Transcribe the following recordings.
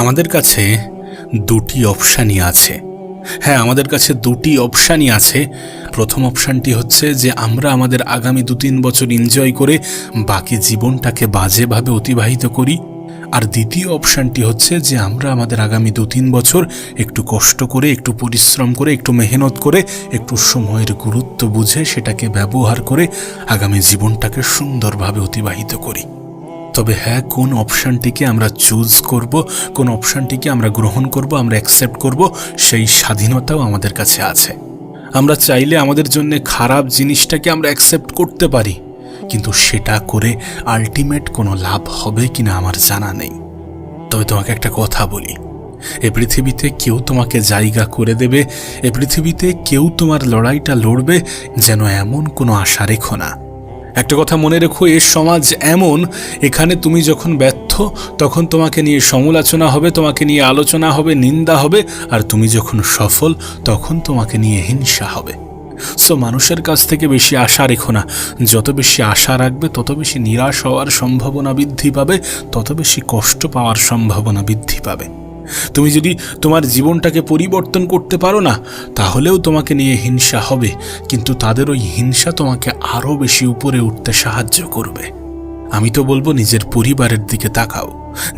আমাদের কাছে দুটি অপশানই আছে। হ্যাঁ, আমাদের কাছে দুটি অপশানই আছে। প্রথম অপশানটি হচ্ছে যে আমরা আমাদের আগামী 2-3 বছর এনজয় করে বাকি জীবনটাকে বাজেভাবে অতিবাহিত করি। আর দ্বিতীয় অপশানটি হচ্ছে যে আমরা আমাদের আগামী 2-3 বছর একটু কষ্ট করে, একটু পরিশ্রম করে, একটু মেহনত করে, একটু সময়ের গুরুত্ব বুঝে সেটাকে ব্যবহার করে আগামী জীবনটাকে সুন্দরভাবে অতিবাহিত করি। তবে হ্যাঁ, কোন অপশানটিকে আমরা চুজ করব, কোন অপশানটিকে আমরা গ্রহণ করব, আমরা অ্যাকসেপ্ট করব, সেই স্বাধীনতাও আমাদের কাছে আছে। আমরা চাইলে আমাদের জন্য খারাপ জিনিসটাকে আমরা অ্যাকসেপ্ট করতে পারি, কিন্তু সেটা করে আলটিমেট কোনো লাভ হবে কিনা আমার জানা নেই। তবে তোমাকে একটা কথা বলি, এ পৃথিবীতে কেউ তোমাকে জায়গা করে দেবে, এ পৃথিবীতে কেউ তোমার লড়াইটা লড়বে যেন এমন কোনো আশা রেখো না। একটা কথা মনে রেখো, এর সমাজ এমন, এখানে তুমি যখন ব্যর্থ তখন তোমাকে নিয়ে সমালোচনা হবে, তোমাকে নিয়ে আলোচনা হবে, নিন্দা হবে, আর তুমি যখন সফল তখন তোমাকে নিয়ে হিংসা হবে। সো মানুষের কাছ থেকে বেশি আশা রেখো না। যত বেশি আশা রাখবে তত বেশি নিরাশ হওয়ার সম্ভাবনা বৃদ্ধি পাবে, তত বেশি কষ্ট পাওয়ার সম্ভাবনা বৃদ্ধি পাবে। তুমি যদি তোমার জীবনটাকে পরিবর্তন করতে পারো না, তাহলেও তোমাকে নিয়ে হিংসা হবে, কিন্তু তাদের ওই হিংসা তোমাকে আরও বেশি উপরে উঠতে সাহায্য করবে। আমি তো বলবো নিজের পরিবারের দিকে তাকাও,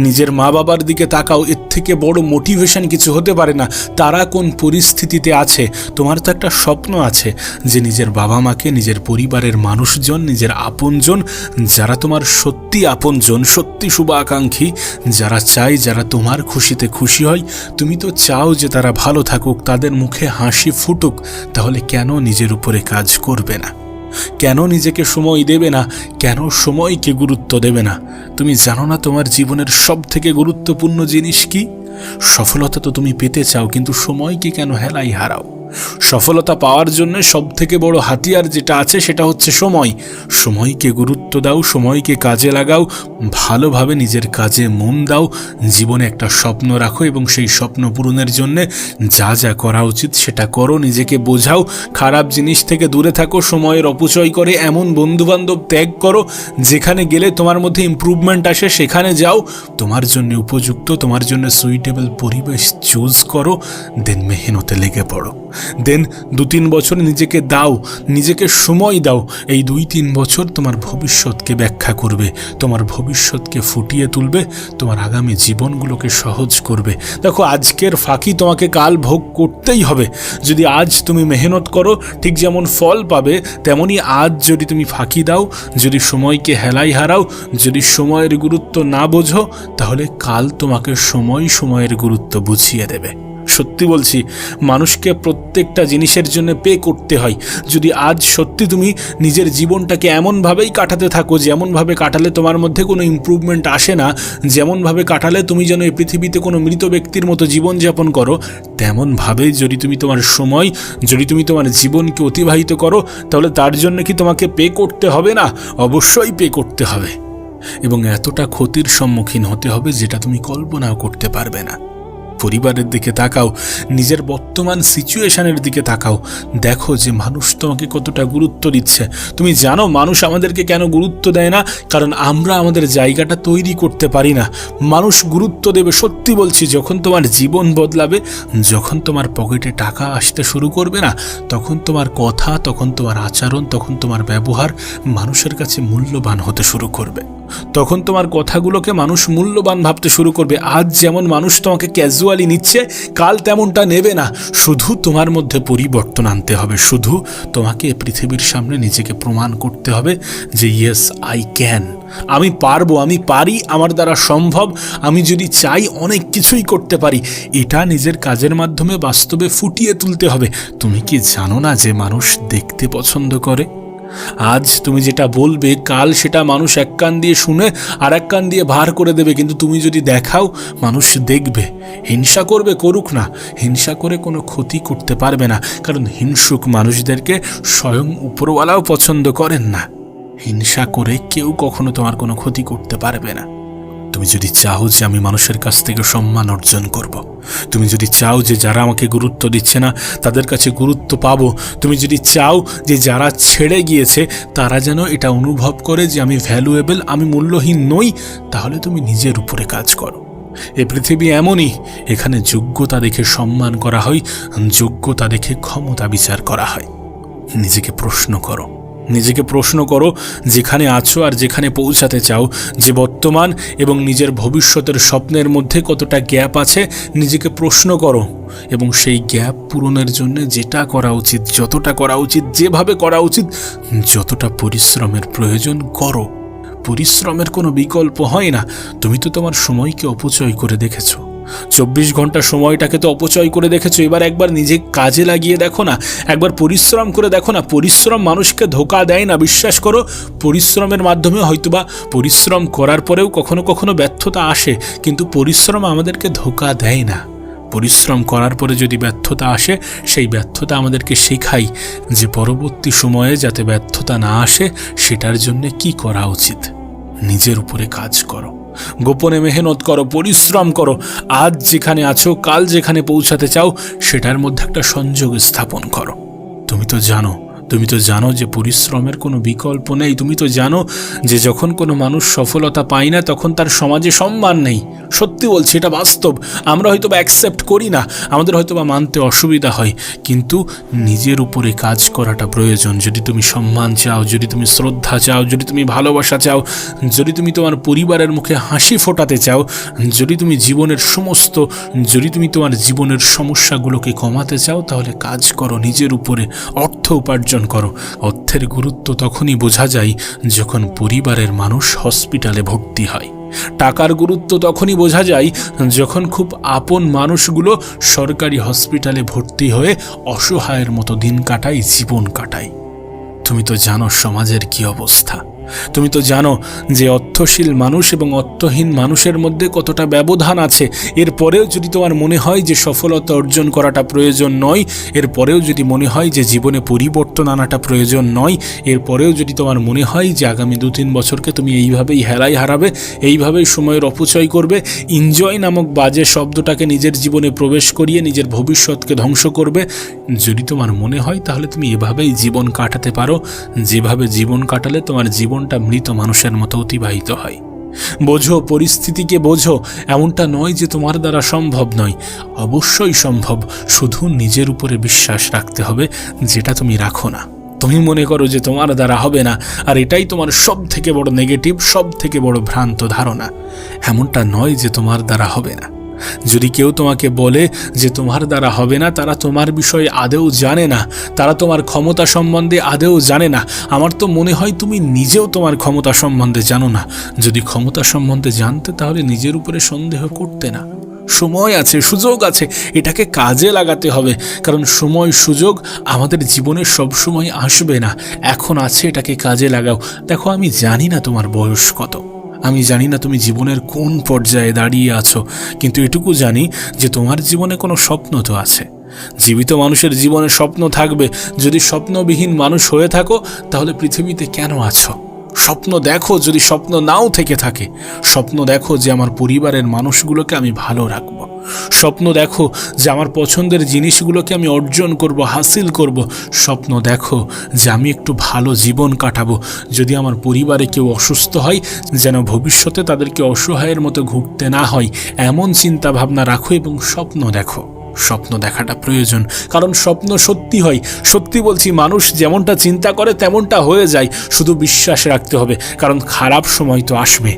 নিজের মা বাবার দিকে তাকাও। এর থেকে বড় মোটিভেশন কিছু হতে পারে না। তারা কোন পরিস্থিতিতে আছে, তোমার তো একটা স্বপ্ন আছে যে নিজের বাবা মাকে, নিজের পরিবারের মানুষজন, নিজের আপনজন, যারা তোমার সত্যি আপনজন, সত্যি শুভাকাঙ্ক্ষী, যারা চায়, যারা তোমার খুশিতে খুশি হয়, তুমি তো চাও যে তারা ভালো থাকুক, তাদের মুখে হাসি ফুটুক। তাহলে কেন নিজের উপরে কাজ করবে না? কেন নিজেকে সময় দেবে না? কেন সময়কে গুরুত্ব দেবে না? তুমি জানো না তোমার জীবনের সব থেকে গুরুত্বপূর্ণ জিনিস কি? সফলতা তো তুমি পেতে চাও, কিন্তু সময়কে কেন হেলাই হারাও? সফলতা পাওয়ার জন্য সব থেকে বড় হাতিয়ার যেটা আছে সেটা হচ্ছে সময়। সময়কে গুরুত্ব দাও, সময়কে কাজে লাগাও, ভালোভাবে নিজের কাজে মন দাও, জীবনে একটা স্বপ্ন রাখো এবং সেই স্বপ্ন পূরণের জন্য যা যা করা উচিত সেটা করো। নিজেকে বোঝাও, খারাপ জিনিস থেকে দূরে থাকো, সময়ের অপচয় করে এমন বন্ধুবান্ধব ত্যাগ করো যেখানে গেলে তোমার মধ্যে ইমপ্রুভমেন্ট আসে, সেখানে যাও। তোমার জন্য উপযুক্ত, তোমার জন্য সুইটেবল পরিবেশ চুজ করো, দেন মেহনতে লেগে পড়ো। দেন 2-3 বছর নিজেকে দাও, নিজেকে সময় দাও। এই 2-3 বছর তোমার ভবিষ্যৎকে ব্যাখ্যা করবে, তোমার ভবিষ্যৎকে ফুটিয়ে তুলবে, তোমার আগামী জীবনগুলোকে সহজ করবে। দেখো, আজকের ফাঁকি তোমাকে কাল ভোগ করতেই হবে। যদি আজ তুমি মেহনত করো, ঠিক যেমন ফল পাবে, তেমনি আজ যদি তুমি ফাঁকি দাও, যদি সময়কে হেলাই হারাও, যদি সময়ের গুরুত্ব না বোঝো, তাহলে কাল তোমাকে সময়ের গুরুত্ব বুঝিয়ে দেবে। সত্যি বলছি, মানুষকে প্রত্যেকটা জিনিসের জন্য পে করতে হয়। যদি আজ সত্যি তুমি নিজের জীবনটাকে এমনভাবেই কাটাতে থাকো, যেমনভাবে কাটালে তোমার মধ্যে কোনো ইমপ্রুভমেন্ট আসে না, যেমনভাবে কাটালে তুমি যেন এই পৃথিবীতে কোনো মৃত ব্যক্তির মতো জীবনযাপন করো, তেমনভাবে যদি তুমি তোমার সময়, যদি তুমি তোমার জীবনকে অতিবাহিত করো, তাহলে তার জন্য কি তোমাকে পে করতে হবে না? অবশ্যই পে করতে হবে, এবং এতটা ক্ষতির সম্মুখীন হতে হবে যেটা তুমি কল্পনাও করতে পারবে না। পরিবারের দিকে তাকাও, নিজের বর্তমান সিচুয়েশনের দিকে তাকাও, দেখো যে মানুষ তোমাকে কতটা গুরুত্ব দিচ্ছে। তুমি জানো মানুষ আমাদেরকে কেন গুরুত্ব দেয় না? কারণ আমরা আমাদের জায়গাটা তৈরি করতে পারি না। মানুষ গুরুত্ব দেবে, সত্যি বলছি, যখন তোমার জীবন বদলাবে, যখন তোমার পকেটে টাকা আসতে শুরু করবে না, তখন তোমার কথা, তখন তোমার আচরণ, তখন তোমার ব্যবহার মানুষের কাছে মূল্যবান হতে শুরু করবে। তখন তোমার কথাগুলোকে মানুষ মূল্যবান ভাবতে শুরু করবে। আজ যেমন মানুষ তোমাকে ক্যাজুয়ালি নিচ্ছে, কাল তেমনটা নেবে না। শুধু তোমার মধ্যে পরিবর্তন আনতে হবে, শুধু তোমাকে পৃথিবীর সামনে নিজেকে প্রমাণ করতে হবে যে ইয়েস আই ক্যান, আমি পারবো, আমি পারি, আমার দ্বারা সম্ভব, আমি যদি চাই অনেক কিছুই করতে পারি। এটা নিজের কাজের মাধ্যমে বাস্তবে ফুটিয়ে তুলতে হবে। তুমি কি জানো না যে মানুষ দেখতে পছন্দ করে? আজ তুমি যেটা বলবে, কাল সেটা মানুষ এক কান দিয়ে শুনে আর এক কান দিয়ে ভার করে দেবে, কিন্তু তুমি যদি দেখাও, মানুষ দেখবে। হিংসা করবে, করুক না, হিংসা করে কোনো ক্ষতি করতে পারবে না, কারণ হিংসুক মানুষদেরকে স্বয়ং উপরওয়ালাও পছন্দ করেন না। হিংসা করে কেউ কখনো তোমার কোনো ক্ষতি করতে পারবে না। তুমি যদি চাও যে আমি মানুষের কাছ থেকে সম্মান অর্জন করব, তুমি যদি চাও যে যারা আমাকে গুরুত্ব দিচ্ছে না তাদের কাছে গুরুত্ব পাবো, তুমি যদি চাও যে যারা ছেড়ে গিয়েছে তারা যেন এটা অনুভব করে যে আমি ভ্যালুয়েবল, আমি মূল্যহীন নই, তাহলে তুমি নিজের উপরে কাজ করো। এ পৃথিবী এমনই, এখানে যোগ্যতা দেখে সম্মান করা হয়, যোগ্যতা দেখে ক্ষমতা বিচার করা হয়। নিজেকে প্রশ্ন করো যেখানে আছো আর যেখানে পৌঁছাতে চাও, যে বর্তমান এবং নিজের ভবিষ্যতের স্বপ্নের মধ্যে কতটা গ্যাপ আছে নিজেকে প্রশ্ন করো, এবং সেই গ্যাপ পূরণের জন্য যেটা করা উচিত, যতটা করা উচিত, যেভাবে করা উচিত, যতটা পরিশ্রমের প্রয়োজন করো। পরিশ্রমের কোনো বিকল্প হয় না। তুমি তো তোমার সময়কে অপচয় করে দেখেছো, 24 ঘন্টা সময়টাকে তো অপচয় করে দেখেছো। এবার একবার নিজে কাজে লাগিয়ে দেখো না, একবার পরিশ্রম করে দেখো না। পরিশ্রম মানুষকে ধোঁকা দেয় না, বিশ্বাস করো। পরিশ্রমের মাধ্যমে হয়তোবা পরিশ্রম করার পরেও কখনো কখনো ব্যর্থতা আসে, কিন্তু পরিশ্রম আমাদেরকে ধোঁকা দেয় না। পরিশ্রম করার পরে যদি ব্যর্থতা আসে, সেই ব্যর্থতা আমাদেরকে শেখায় যে পরবর্তী সময়ে যাতে ব্যর্থতা না আসে সেটার জন্য কি করা উচিত। নিজের উপরে কাজ করো, গোপনে মেহনত করো, পরিশ্রম করো। আজ যেখানে আছো, কাল যেখানে পৌঁছাতে চাও, সেটার মধ্যে একটা সংযোগ স্থাপন করো। তুমি তো জানো যে পরিশ্রমের কোনো বিকল্প নেই। তুমি তো জানো যে যখন কোনো মানুষ সফলতা পায় না তখন তার সমাজে সম্মান নেই। সত্যি বলছি, এটা বাস্তব। আমরা হয়তো বা অ্যাকসেপ্ট করি না, আমাদের হয়তো বা মানতে অসুবিধা হয়, কিন্তু নিজের উপরে কাজ করাটা প্রয়োজন। যদি তুমি সম্মান চাও, যদি তুমি শ্রদ্ধা চাও, যদি তুমি ভালোবাসা চাও, যদি তুমি তোমার পরিবারের মুখে হাসি ফোটাতে চাও, যদি তুমি তোমার জীবনের সমস্যাগুলোকে কমাতে চাও, তাহলে কাজ করো নিজের উপরে, অর্থ উপার্জন করো। অর্থের গুরুত্ব তখনই বোঝা যায় যখন পরিবারের মানুষ হসপিটালে ভর্তি হয়। টাকার গুরুত্ব তখনই বোঝা যায় যখন খুব আপন মানুষগুলো সরকারি হসপিটালে ভর্তি হয়ে অসহায়ের মতো দিন কাটায়, জীবন কাটায়। তুমি তো জানো সমাজের কি অবস্থা। তুমি তো জানো যে অর্থশীল মানুষ এবং অর্থহীন মানুষের মধ্যে কতটা ব্যবধান আছে। এরপরেও যদি তোমার মনে হয় যে সফলতা অর্জন করাটা প্রয়োজন নয়, এরপরেও যদি মনে হয় যে জীবনে পরিবর্তন আনাটা প্রয়োজন নয়, এরপরেও যদি তোমার মনে হয় যে আগামী 2-3 বছরকে তুমি এইভাবেই হেলায় হারাবে, এইভাবেই সময়ের অপচয় করবে, এনজয় নামক বাজে শব্দটাকে নিজের জীবনে প্রবেশ করিয়ে নিজের ভবিষ্যৎকে ধ্বংস করবে, যদি তোমার মনে হয়, তাহলে তুমি এভাবেই জীবন কাটাতে পারো, যেভাবে জীবন কাটালে তোমার জীবনটা মৃত মানুষের মতো অতিবাহিত হয়। বোঝো, পরিস্থিতিকে বোঝো। এমনটা নয় যে তোমার দ্বারা সম্ভব নয়, অবশ্যই সম্ভব। শুধু নিজের উপরে বিশ্বাস রাখতে হবে, যেটা তুমি রাখো না। তুমি মনে করো যে তোমার দ্বারা হবে না, আর এটাই তোমার সব থেকে বড় নেগেটিভ, সব থেকে বড় ভ্রান্ত ধারণা। এমনটা নয় যে তোমার দ্বারা হবে না। যদি কেউ তোমাকে বলে যে তোমার দ্বারা হবে না, তারা তোমার বিষয়ে আদৌ জানে না, তারা তোমার ক্ষমতা সম্বন্ধে আদৌ জানে না। আমার তো মনে হয় তুমি নিজেও তোমার ক্ষমতা সম্বন্ধে জানো না। যদি ক্ষমতা সম্বন্ধে জানতে, তাহলে নিজের উপরে সন্দেহ করতে না। সময় আছে, সুযোগ আছে, এটাকে কাজে লাগাতে হবে। কারণ সময়, সুযোগ আমাদের জীবনে সব সময় আসবে না। এখন আছে, এটাকে কাজে লাগাও। দেখো, আমি জানি না তোমার বয়স কত, আমি জানি না তুমি জীবনের কোন পর্যায়ে দাঁড়িয়ে আছো, কিন্তু এটুকু জানি যে তোমার জীবনে কোনো স্বপ্ন তো আছে। জীবিত মানুষের জীবনে স্বপ্ন থাকবে। যদি স্বপ্নবিহীন মানুষ হয়ে থাকো, তাহলে পৃথিবীতে কেন আছো? স্বপ্ন দেখো। যদি স্বপ্ন নাও থেকে থাকে, স্বপ্ন দেখো যে আমার পরিবারের মানুষগুলোকে আমি ভালো রাখবো। স্বপ্ন দেখো যে আমার পছন্দের জিনিসগুলোকে আমি অর্জন করব, হাসিল করব। স্বপ্ন দেখো যে আমি একটু ভালো জীবন কাটাবো। যদি আমার পরিবারে কেউ অসুস্থ হয়, যেন ভবিষ্যতে তাদেরকে অসহায়ের মতো ঘুরতে না হয়, এমন চিন্তা ভাবনা রাখো এবং স্বপ্ন দেখো। স্বপ্ন দেখাটা প্রয়োজন, কারণ স্বপ্ন সত্যি হয়। সত্যি বলছি, মানুষ যেমনটা চিন্তা করে তেমনটা হয়ে যায়। শুধু বিশ্বাস রাখতে হবে, কারণ খারাপ সময় তো আসবে।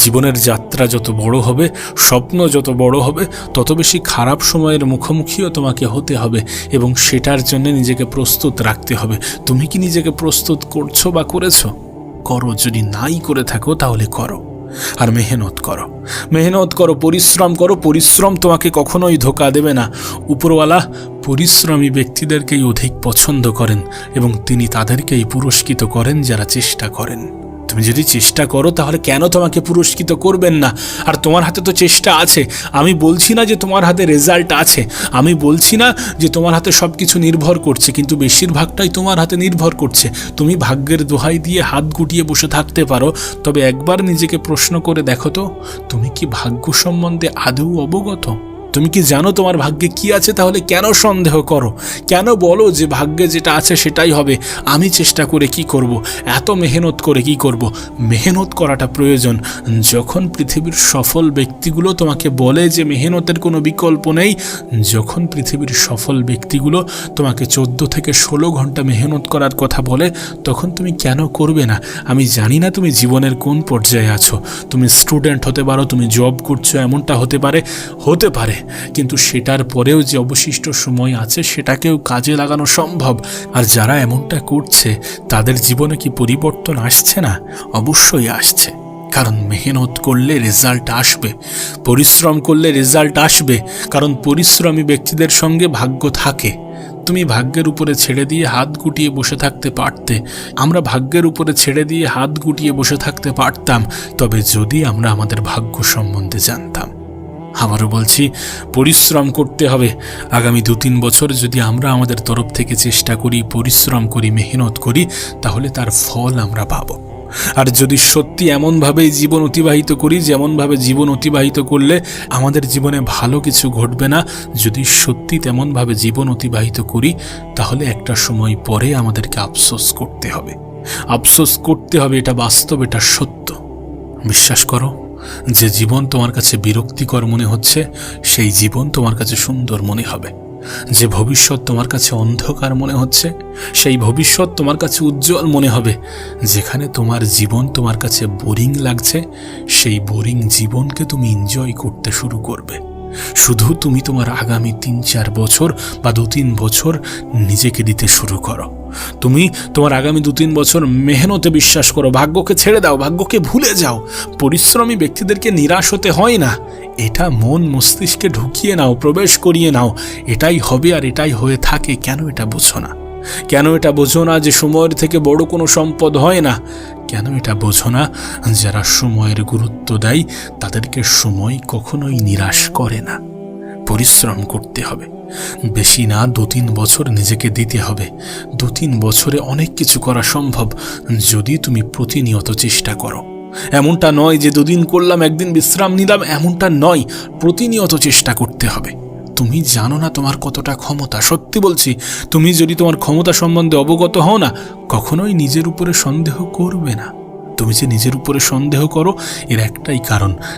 জীবনের যাত্রা যত বড় হবে, স্বপ্ন যত বড় হবে, তত বেশি খারাপ সময়ের মুখোমুখিও তোমাকে হতে হবে, এবং সেটার জন্য নিজেকে প্রস্তুত রাখতে হবে। তুমি কি নিজেকে প্রস্তুত করছো বা করেছো? করো। যদি নাই করে থাকো, তাহলে করো। আর মেহনত করো, পরিশ্রম করো। পরিশ্রম তোমাকে কখনোই ধোঁকা দেবে না। উপরওয়ালা পরিশ্রমী ব্যক্তিদেরকেই অধিক পছন্দ করেন, এবং তিনি তাদেরকেই পুরস্কৃত করেন যারা চেষ্টা করেন। তুমি যদি চেষ্টা করো, তাহলে কেন তোমাকে পুরস্কৃত করবেন না? আর তোমার হাতে তো চেষ্টা আছে। আমি বলছি না যে তোমার হাতে রেজাল্ট আছে, আমি বলছি না যে তোমার হাতে সব কিছু নির্ভর করছে, কিন্তু বেশিরভাগটাই তোমার হাতে নির্ভর করছে। তুমি ভাগ্যের দোহাই দিয়ে হাত গুটিয়ে বসে থাকতে পারো, তবে একবার নিজেকে প্রশ্ন করে দেখো তো, তুমি কি ভাগ্য সম্বন্ধে আদৌ অবগত? তুমি কি জানো তোমার ভাগ্যে কি আছে? তাহলে কেন সন্দেহ করো? কেন বলো যে ভাগ্যে যেটা আছে সেটাই হবে? আমি চেষ্টা করে কি করব? এত মেহনত করে কি করব? মেহনত করাটা প্রয়োজন। যখন পৃথিবীর সফল ব্যক্তিগুলো তোমাকে বলে যে মেহনতের কোনো বিকল্প নেই, যখন পৃথিবীর সফল ব্যক্তিগুলো তোমাকে 14 থেকে 16 ঘন্টা মেহনত করার কথা বলে, তখন তুমি কেন করবে না? আমি জানি না তুমি জীবনের কোন পর্যায়ে আছো। তুমি স্টুডেন্ট হতে পারো, তুমি জব করছো, এমনটা হতে পারে, কিন্তু সেটার পরেও যে অবশিষ্ট সময় আছে সেটাকেও কাজে লাগানো সম্ভব। আর যারা এমনটা করছে তাদের জীবনে কি পরিবর্তন আসছে না? অবশ্যই আসছে, কারণ মেহনত করলে রেজাল্ট আসবে, পরিশ্রম করলে রেজাল্ট আসবে, কারণ পরিশ্রমী ব্যক্তিদের সঙ্গে ভাগ্য থাকে। তুমি ভাগ্যের উপরে ছেড়ে দিয়ে হাত গুটিয়ে বসে থাকতে পারতে, আমরা ভাগ্যের উপরে ছেড়ে দিয়ে হাত গুটিয়ে বসে থাকতে পারতাম, তবে যদি আমরা আমাদের ভাগ্য সম্বন্ধে জানতাম। আবারও বলছি, পরিশ্রম করতে হবে। আগামী 2-3 বছর যদি আমরা আমাদের তরফ থেকে চেষ্টা করি, পরিশ্রম করি, মেহনত করি, তাহলে তার ফল আমরা পাবো। আর যদি সত্যি এমনভাবেই জীবন অতিবাহিত করি যেমনভাবে জীবন অতিবাহিত করলে আমাদের জীবনে ভালো কিছু ঘটবে না, যদি সত্যি তেমনভাবে জীবন অতিবাহিত করি, তাহলে একটা সময় পরে আমাদেরকে আফসোস করতে হবে। আফসোস করতে হবে, এটা বাস্তব, এটা সত্য। বিশ্বাস করো, যে জীবন তোমার কাছে বিরক্তিকর মনে হচ্ছে, সেই জীবন তোমার কাছে সুন্দর মনে হবে। যে ভবিষ্যৎ তোমার কাছে অন্ধকার মনে হচ্ছে, সেই ভবিষ্যৎ তোমার কাছে উজ্জ্বল মনে হবে। যেখানে তোমার জীবন তোমার কাছে বোরিং লাগছে, সেই বোরিং জীবনকে তুমি এনজয় করতে শুরু করবে। শুধু তুমি তোমার আগামী 3-4 বছর বা 2-3 বছর নিজেকে দিতে শুরু করো। তুমি তোমার আগামী 2-3 বছর মেহনতে বিশ্বাস করো, ভাগ্যকে ছেড়ে দাও, ভাগ্যকে ভুলে যাও। পরিশ্রমী ব্যক্তিদেরকে নিরাশ হতে হয় না, এটা মন মস্তিষ্কে ঢুকিয়ে নাও, প্রবেশ করিয়ে নাও, এটাই হবে আর এটাই হয়ে থাকে। কেন এটা বোঝো না? কেন এটা বোঝো না যে সময়ের থেকে বড় কোনো সম্পদ হয় না? কেন এটা বোঝো না যারা সময়ের গুরুত্ব দেয় তাদেরকে সময় কখনোই নিরাশ করে না? পরিশ্রম করতে হবে, বেশি না 2-3 বছর নিজেকে দিতে হবে। 2-3 বছরে অনেক কিছু করা সম্ভব যদি তুমি প্রতিনিয়ত চেষ্টা করো। এমনটা নয় যে 2 দিন করলাম, 1 দিন বিশ্রাম নিলাম, এমনটা নয়। প্রতিনিয়ত চেষ্টা করতে হবে। তুমি জানো না তোমার কতটা ক্ষমতা। সত্যি বলছি, তুমি যদি তোমার ক্ষমতা সম্বন্ধে অবগত হও না, কখনোই নিজের উপরে সন্দেহ করবে না। তুমি যে নিজের উপরে সন্দেহ করো, এর একটাই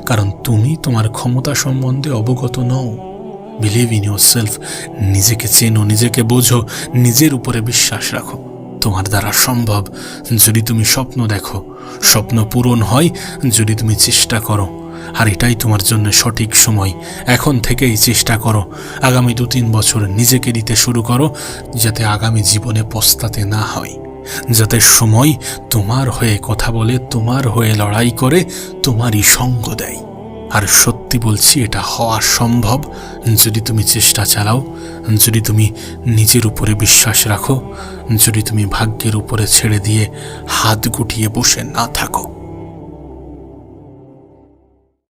কারণ তুমি তোমার ক্ষমতা সম্বন্ধে অবগত নও। Believe in yourself. নিজেকে চেনো, নিজেকে বোঝো, নিজের উপরে বিশ্বাস রাখো। তোমার দ্বারা সম্ভব। যদি তুমি স্বপ্ন দেখো, স্বপ্ন পূরণ হয় যদি তুমি চেষ্টা করো। আর এটাই তোমার জন্য সঠিক সময়। এখন থেকেই চেষ্টা করো। আগামী 2-3 বছর নিজেকে দিতে শুরু করো, যাতে আগামী জীবনে পস্তাতে না হয়, যাতে সময় তোমার হয়ে কথা বলে, তোমার হয়ে লড়াই করে, তোমারই সঙ্গ দেয়। আর সত্যি বলছি, এটা হওয়া সম্ভব যদি তুমি চেষ্টা চালাও, যদি তুমি নিজের উপরে বিশ্বাস রাখো, যদি তুমি ভাগ্যের উপরে ছেড়ে দিয়ে হাত গুটিয়ে বসে না থাকো।